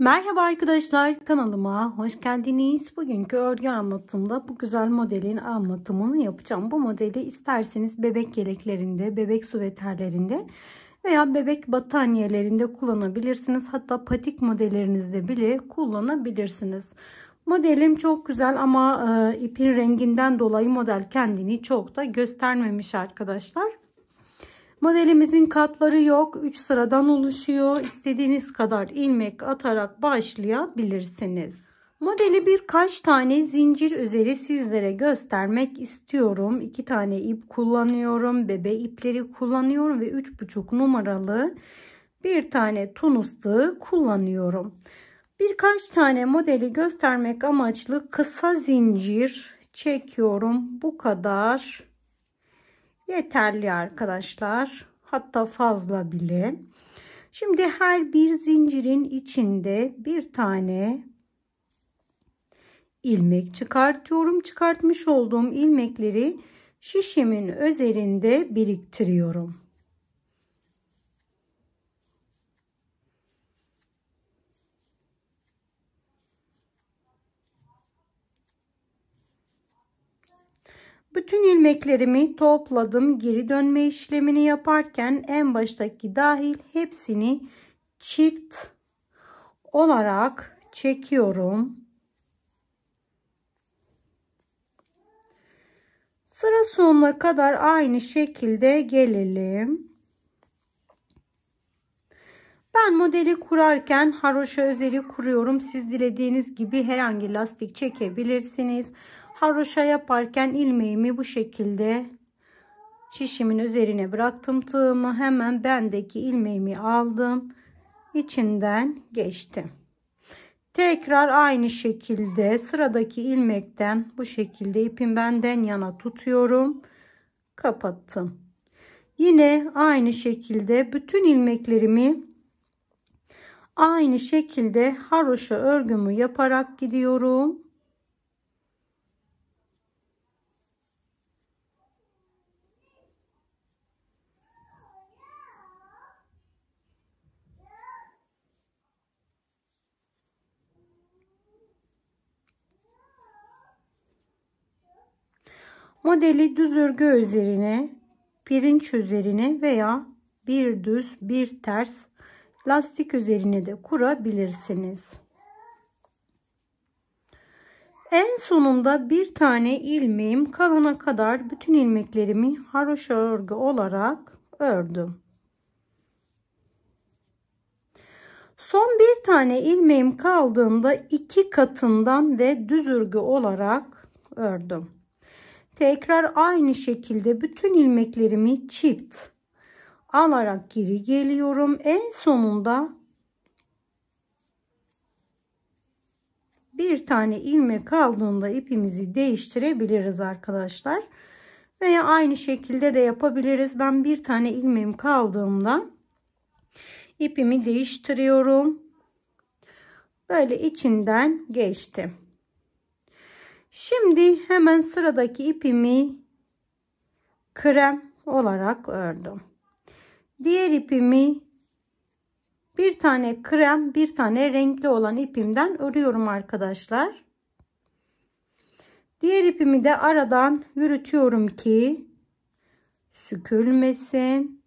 Merhaba arkadaşlar, kanalıma hoş geldiniz. Bugünkü örgü anlatımda bu güzel modelin anlatımını yapacağım. Bu modeli isterseniz bebek yeleklerinde, bebek süveterlerinde veya bebek battaniyelerinde kullanabilirsiniz. Hatta patik modellerinizde bile kullanabilirsiniz. Modelim çok güzel ama ipin renginden dolayı model kendini çok da göstermemiş arkadaşlar. Modelimizin katları yok. 3 sıradan oluşuyor. İstediğiniz kadar ilmek atarak başlayabilirsiniz. Modeli birkaç tane zincir üzeri sizlere göstermek istiyorum. 2 tane ip kullanıyorum. Bebe ipleri kullanıyorum ve 3,5 numaralı bir tane tunus tığı kullanıyorum. Birkaç tane modeli göstermek amaçlı kısa zincir çekiyorum. Bu kadar. Yeterli arkadaşlar. Hatta fazla bile. Şimdi her bir zincirin içinde bir tane ilmek çıkartıyorum. Çıkartmış olduğum ilmekleri şişimin üzerinde biriktiriyorum. Bütün ilmeklerimi topladım. Geri dönme işlemini yaparken en baştaki dahil hepsini çift olarak çekiyorum. Sıra sonuna kadar aynı şekilde gelelim. Ben modeli kurarken haroşa üzeri kuruyorum. Siz dilediğiniz gibi herhangi lastik çekebilirsiniz. Haroşa yaparken ilmeğimi bu şekilde şişimin üzerine bıraktım. Tığımı hemen bendeki ilmeğimi aldım. İçinden geçtim. Tekrar aynı şekilde sıradaki ilmekten bu şekilde ipim benden yana tutuyorum. Kapattım. Yine aynı şekilde bütün ilmeklerimi aynı şekilde haroşa örgümü yaparak gidiyorum. Modeli düz örgü üzerine, pirinç üzerine veya bir düz bir ters lastik üzerine de kurabilirsiniz. En sonunda bir tane ilmeğim kalana kadar bütün ilmeklerimi haroşa örgü olarak ördüm. Son bir tane ilmeğim kaldığında 2 katından ve düz örgü olarak ördüm. Tekrar aynı şekilde bütün ilmeklerimi çift alarak geri geliyorum. En sonunda bir tane ilmek kaldığında ipimizi değiştirebiliriz arkadaşlar. Veya aynı şekilde de yapabiliriz. Ben bir tane ilmeğim kaldığımda ipimi değiştiriyorum. Böyle içinden geçtim. Şimdi hemen sıradaki ipimi krem olarak ördüm. Diğer ipimi bir tane krem, bir tane renkli olan ipimden örüyorum arkadaşlar. Diğer ipimi de aradan yürütüyorum ki sökülmesin.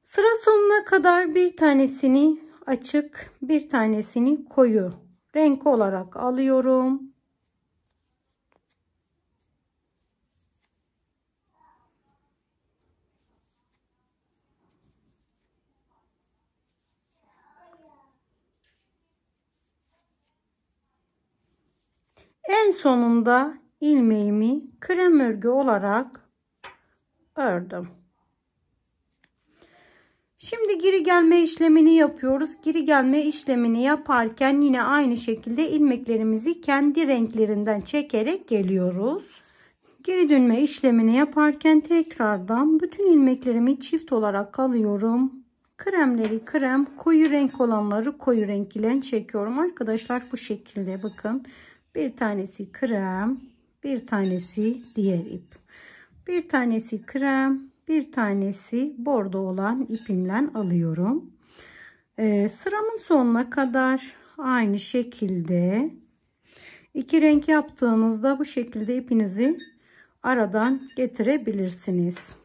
Sıra sonuna kadar bir tanesini açık, bir tanesini koyu renk olarak alıyorum. En sonunda ilmeğimi krem örgü olarak ördüm. Şimdi geri gelme işlemini yapıyoruz. Geri gelme işlemini yaparken yine aynı şekilde ilmeklerimizi kendi renklerinden çekerek geliyoruz. Geri dönme işlemini yaparken tekrardan bütün ilmeklerimi çift olarak alıyorum. Kremleri krem, koyu renk olanları koyu renk ile çekiyorum. Arkadaşlar bu şekilde bakın. Bir tanesi krem, bir tanesi diğer ip. Bir tanesi krem, bir tanesi bordo olan ipimle alıyorum. Sıramın sonuna kadar aynı şekilde iki renk yaptığınızda bu şekilde ipinizi aradan getirebilirsiniz.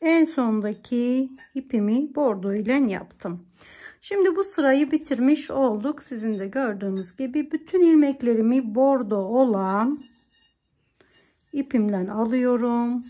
En sondaki ipimi bordo ile yaptım. Şimdi bu sırayı bitirmiş olduk. Sizin de gördüğünüz gibi bütün ilmeklerimi bordo olan ipimden alıyorum.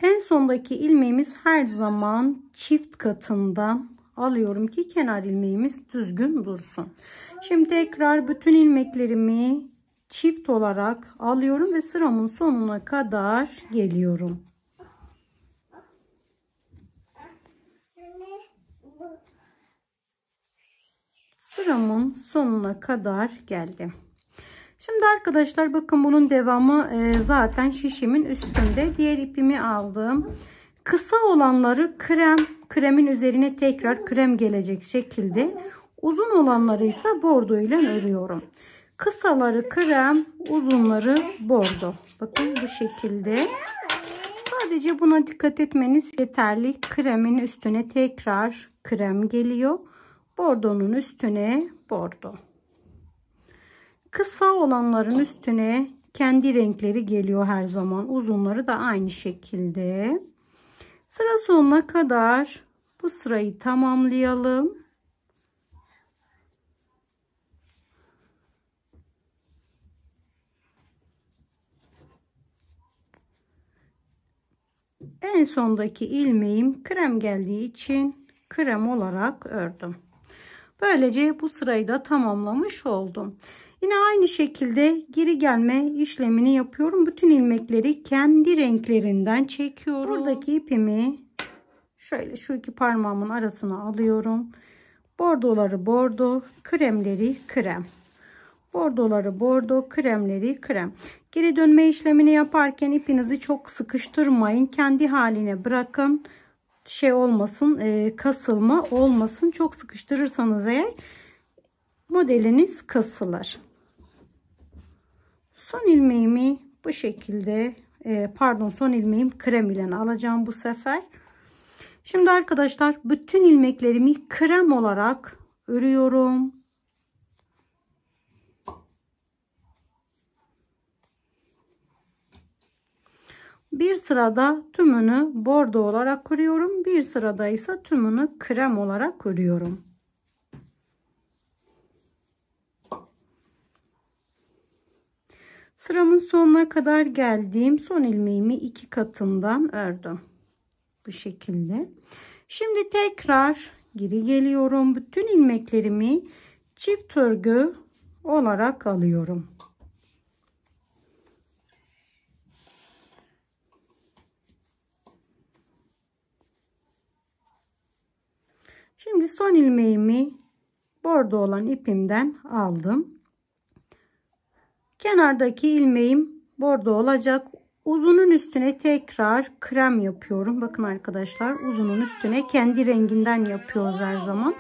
En sondaki ilmeğimiz her zaman çift katından alıyorum ki kenar ilmeğimiz düzgün dursun. Şimdi tekrar bütün ilmeklerimi çift olarak alıyorum ve sıramın sonuna kadar geliyorum. Sıramın sonuna kadar geldim. Şimdi arkadaşlar bakın bunun devamı zaten şişimin üstünde. Diğer ipimi aldım. Kısa olanları kremin üzerine tekrar krem gelecek şekilde. Uzun olanları ise bordo ile örüyorum. Kısaları krem, uzunları bordo. Bakın bu şekilde. Sadece buna dikkat etmeniz yeterli. Kremin üstüne tekrar krem geliyor. Bordonun üstüne bordo. Kısa olanların üstüne kendi renkleri geliyor her zaman. Uzunları da aynı şekilde. Sıra sonuna kadar bu sırayı tamamlayalım. En sondaki ilmeğim krem geldiği için krem olarak ördüm. Böylece bu sırayı da tamamlamış oldum. Yine aynı şekilde geri gelme işlemini yapıyorum. Bütün ilmekleri kendi renklerinden çekiyorum. Buradaki ipimi şöyle şu iki parmağımın arasına alıyorum. Bordoları bordo, kremleri krem. Bordoları bordo, kremleri krem. Geri dönme işlemini yaparken ipinizi çok sıkıştırmayın. Kendi haline bırakın. Şey olmasın, kasılma olmasın. Çok sıkıştırırsanız eğer modeliniz kasılır. Son ilmeğimi bu şekilde son ilmeğim krem ile alacağım bu sefer. Şimdi arkadaşlar bütün ilmeklerimi krem olarak örüyorum. Bir sırada tümünü bordo olarak örüyorum. Bir sırada ise tümünü krem olarak örüyorum. Sıramın sonuna kadar geldim. Son ilmeğimi iki katından ördüm. Bu şekilde. Şimdi tekrar geri geliyorum. Bütün ilmeklerimi çift örgü olarak alıyorum. Şimdi son ilmeğimi bordo olan ipimden aldım. Kenardaki ilmeğim bordo olacak. Uzunun üstüne tekrar krem yapıyorum. Bakın arkadaşlar uzunun üstüne kendi renginden yapıyoruz her zaman.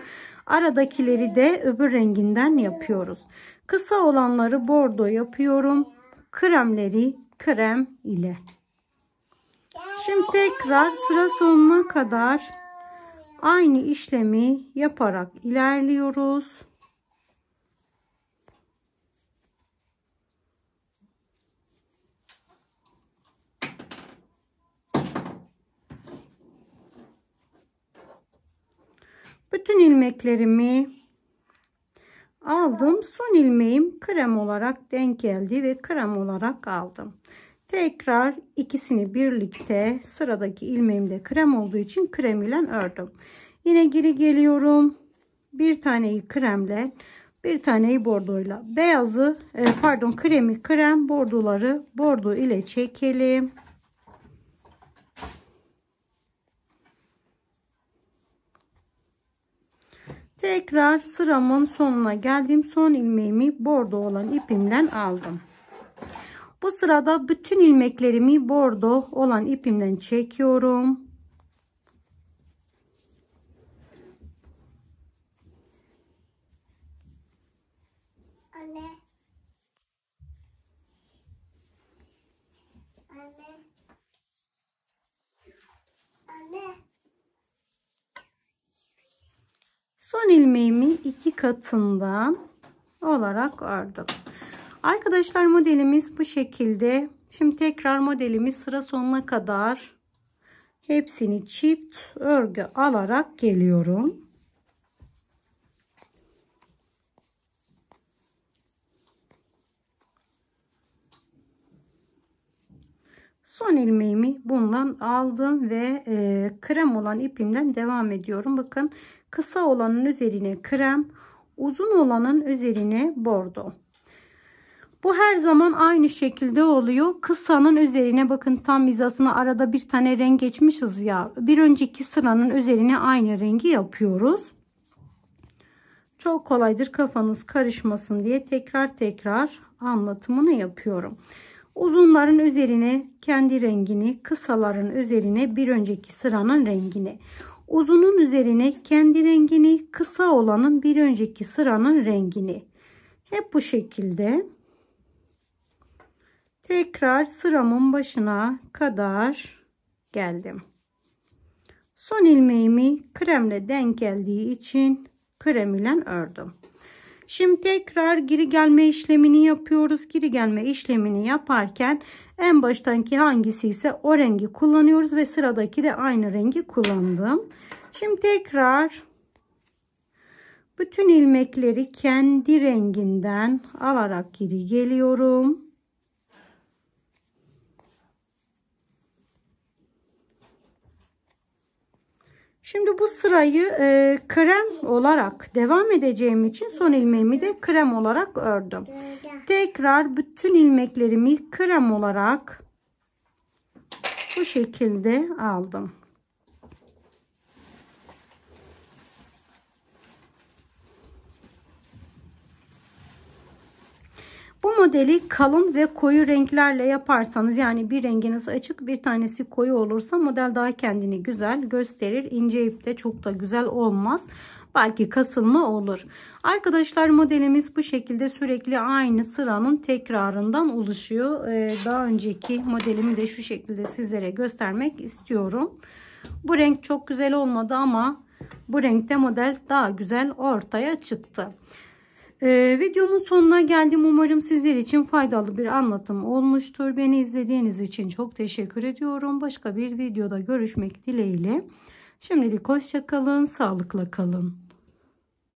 Aradakileri de öbür renginden yapıyoruz. Kısa olanları bordo yapıyorum. Kremleri krem ile. Şimdi tekrar sıra sonuna kadar aynı işlemi yaparak ilerliyoruz. Bütün ilmeklerimi aldım. Son ilmeğim krem olarak denk geldi ve krem olarak aldım. Tekrar ikisini birlikte sıradaki ilmeğimde krem olduğu için krem ile ördüm. Yine geri geliyorum. Bir taneyi kremle, bir taneyi bordoyla. Kremi krem, bordoları bordo ile çekelim. Tekrar sıramın sonuna geldim. Son ilmeğimi bordo olan ipimden aldım. Bu sırada bütün ilmeklerimi bordo olan ipimden çekiyorum. Anne. Anne. Anne. Son ilmeğimi 2 katından olarak ördüm. Arkadaşlar modelimiz bu şekilde. Şimdi tekrar modelimiz sıra sonuna kadar hepsini çift örgü alarak geliyorum. Son ilmeğimi bundan aldım ve krem olan ipimden devam ediyorum. Bakın, kısa olanın üzerine krem, uzun olanın üzerine bordo. Bu her zaman aynı şekilde oluyor. Kısanın üzerine bakın, tam hizasına arada bir tane renk geçmişiz ya. Bir önceki sıranın üzerine aynı rengi yapıyoruz. Çok kolaydır, kafanız karışmasın diye tekrar anlatımını yapıyorum. Uzunların üzerine kendi rengini, kısaların üzerine bir önceki sıranın rengini. Uzunun üzerine kendi rengini, kısa olanın bir önceki sıranın rengini. Hep bu şekilde. Tekrar sıramın başına kadar geldim. Son ilmeğimi kremle denk geldiği için krem ile ördüm. Şimdi tekrar geri gelme işlemini yapıyoruz. Geri gelme işlemini yaparken en baştanki hangisi ise o rengi kullanıyoruz ve sıradaki de aynı rengi kullandım. Şimdi tekrar bütün ilmekleri kendi renginden alarak geri geliyorum. Şimdi bu sırayı krem olarak devam edeceğim için son ilmeğimi de krem olarak ördüm. Tekrar bütün ilmeklerimi krem olarak bu şekilde aldım. Bu modeli kalın ve koyu renklerle yaparsanız, yani bir renginiz açık bir tanesi koyu olursa model daha kendini güzel gösterir. İnce ip de çok da güzel olmaz. Belki kasılma olur. Arkadaşlar modelimiz bu şekilde sürekli aynı sıranın tekrarından oluşuyor. Daha önceki modelimi de şu şekilde sizlere göstermek istiyorum. Bu renk çok güzel olmadı ama bu renkte model daha güzel ortaya çıktı. Videomun sonuna geldim. Umarım sizler için faydalı bir anlatım olmuştur. Beni izlediğiniz için çok teşekkür ediyorum. Başka bir videoda görüşmek dileğiyle. Şimdilik hoşça kalın, sağlıkla kalın.